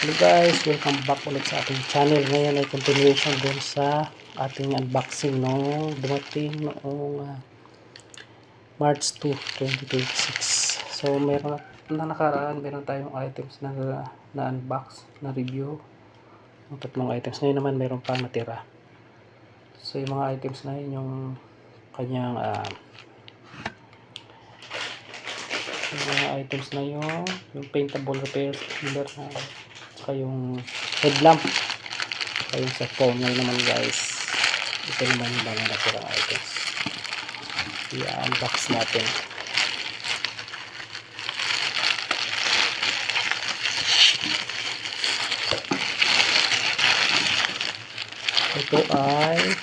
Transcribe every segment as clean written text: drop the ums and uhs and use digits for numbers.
Hello guys, welcome back ulit sa ating channel. Ngayon ay continuation dun sa ating unboxing nung dumating noong March 2, 2026. So meron na nakaraan, meron tayong items na unbox, na review. Yung tatlong items. Ngayon naman meron pang natira. So yung mga items na yun, yung kanyang yung mga items na yung paintable repair cylinder na saka yung headlamp saka yung sa phone. Ngayon naman guys, ito naman yung mga natirang items, i-unbox natin. Ito ay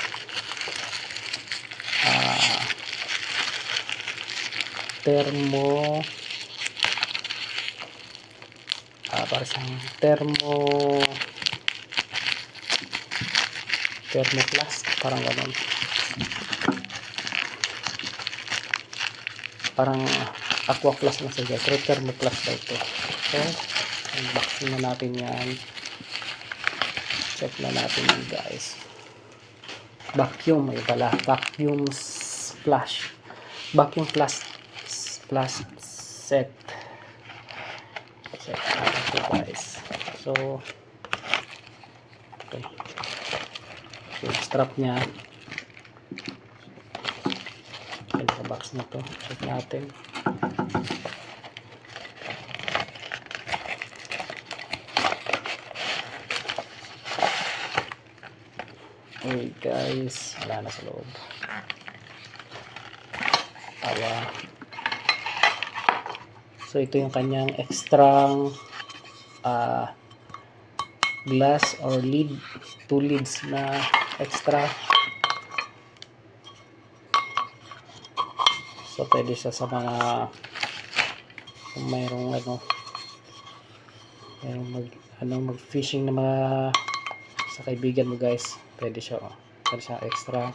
para siyang thermoplast, parang gano'n, parang aquaplast na siya, pero thermoplast ba ito. So unboxing na natin yan, check na natin yan guys. Vacuum, ay pala, vacuum splash, vacuum plus set. Check natin ito guys. So okay, yung strap nya sa box na to, check natin. Okay guys, wala na sa loob. So ito yung kanyang extra glass or lid, 2 lids na extra. So pwede siya sa mga kung mayroong mag fishing na mga sa kaibigan mo guys, pwede siya, pwede siya extra,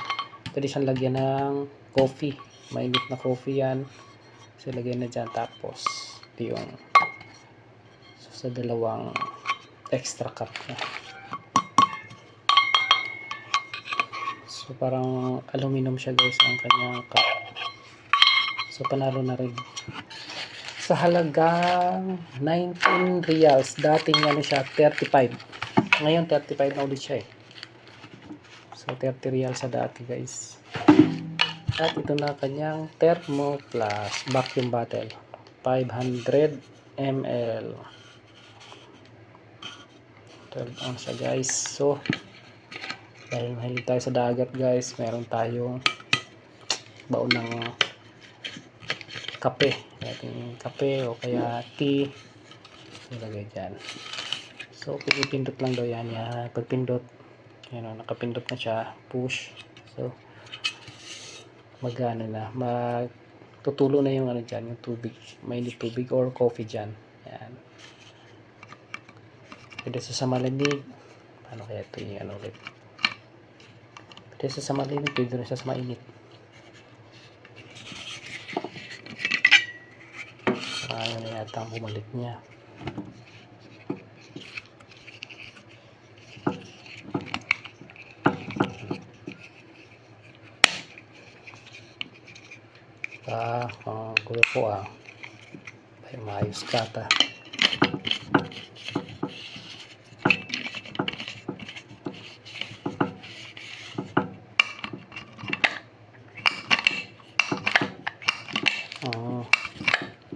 pwede siyang lagyan ng coffee, mainit na coffee yan, so lagyan na dyan. Tapos ito yung sa dalawang extra cup na, so parang aluminum siya guys ang kanyang cup. So panalo na rin sa halagang 19 reals. Dating siya 35, ngayon 35 na ulit siya eh. So 30 reals sa dati guys. At ito na kanyang thermoplast vacuum bottle, 500 ml, 12 ounce siya guys. So dahil mahilig tayo sa dagat guys, meron tayong baon ng kape, ating kape o kaya tea, ilagay dyan. So pinipindot lang daw yan. Pagpindot, nakapindot na siya, push, so magana na, magtutulo na yung dyan, yung tubig, mainit tubig or coffee dyan. Yan, pwede sa malamig. Paano kaya ito yung ulit, pwede sa malamig, pwede rin sa mainit. Ayun na yata ang bumalik niya. Ang gulo po ay maayos ka ta.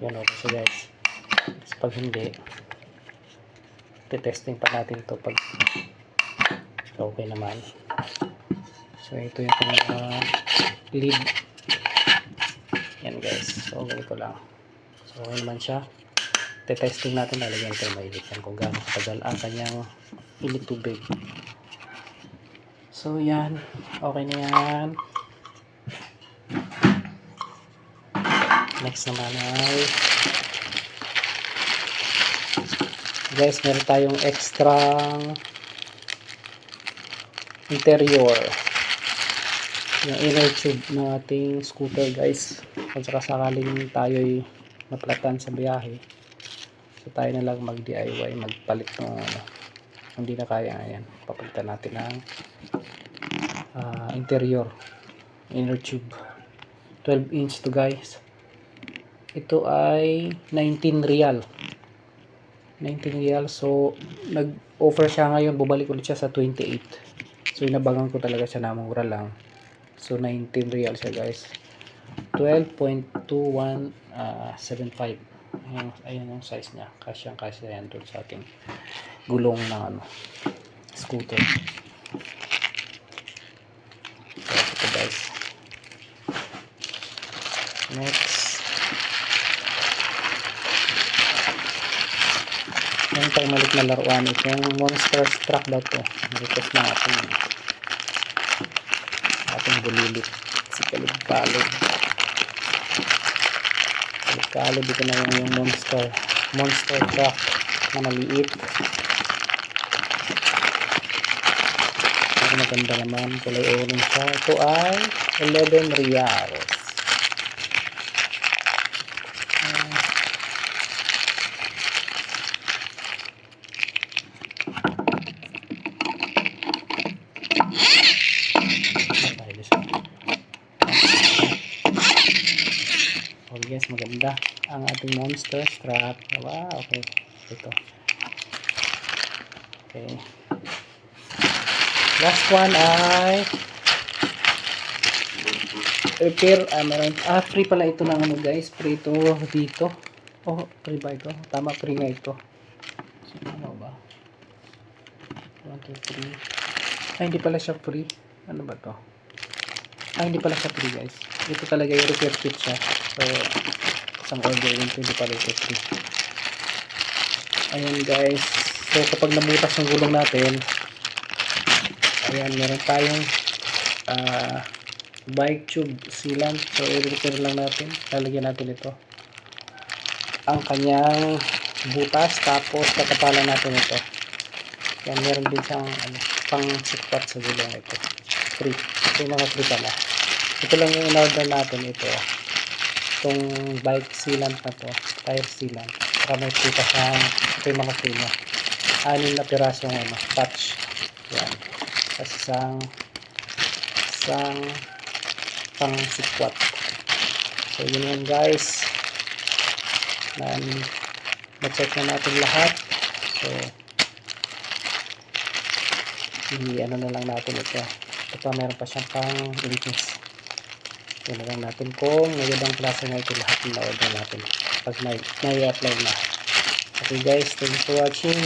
Yan o kasi guys. Kasi pag hindi, testing pa natin to pag okay naman. So ito yung lid. Yan guys. So ganito lang. So okay naman siya. Testing natin, lalagyan tayo mainit yan kung gaano katagal ang kanyang init tubig. So yan, okay na yan. Next naman ay guys, meron tayong extra interior, yung inner tube ng ating scooter guys, kung sakaling tayo'y maplatan sa biyahe. So So tayo na lang mag DIY, magpalit ng ano, hindi na kaya. Ayan, papalitan natin ng interior, inner tube. 12 inch to guys. Ito ay 19 real. 19 real. So nag-offer siya ngayon, bubalik ulit siya sa 28. So inabangan ko talaga siya na mura lang. So 19 real siya guys. 12.2175. Ayan yung size niya. Kasyang kasya yan doon sa ating gulong ng ano, scooter. So ito guys. Next, yung tayo malik na laruan, itong monster truck daw to. Request na ating bulilit, si Kalib-Kalib. Kalib-Kalib, ito na yung monster truck na maliit. Maganda naman, kulay orange siya. Ito ay 11 reals. Oh yes, maganda ang ating monster truck. Wow, okay. Ito. Okay. Last one ay repair. Free pala ito ng ano guys. Free ito dito. Oh, free ba ito? Tama, free nga ito. So, ano ba? 1, 2, 3. Hindi pala siya free. Ano ba to? Hindi pala siya free guys. Ito talaga yung repair kit siya. So, isang order yun. Hindi pala ito free. Ayan guys. So, kapag nabutas ng gulong natin, ayan, meron tayong bike tube sealant. So, i-repair lang natin. Lalagyan natin ito. Ang kanyang butas. Tapos, katapalan natin ito. Yan, meron din siyang pang sikwat sa gulong ito. Free. Ito yung mga free pala. Ito lang yung in-order natin ito. Itong bike sealant na to. Tire sealant. Para may free pa siyang, ito yung mga free niya. 6 na pirasong patch. Yan. Tapos isang pang sikwat. So yun yan guys. Na-check na natin lahat. So ano na lang natin ito. Ito pa, meron pa siyang pang linis. Yun na lang natin kung magandang klase na ito lahat na order natin pag may apply na. Okay guys, thanks for watching.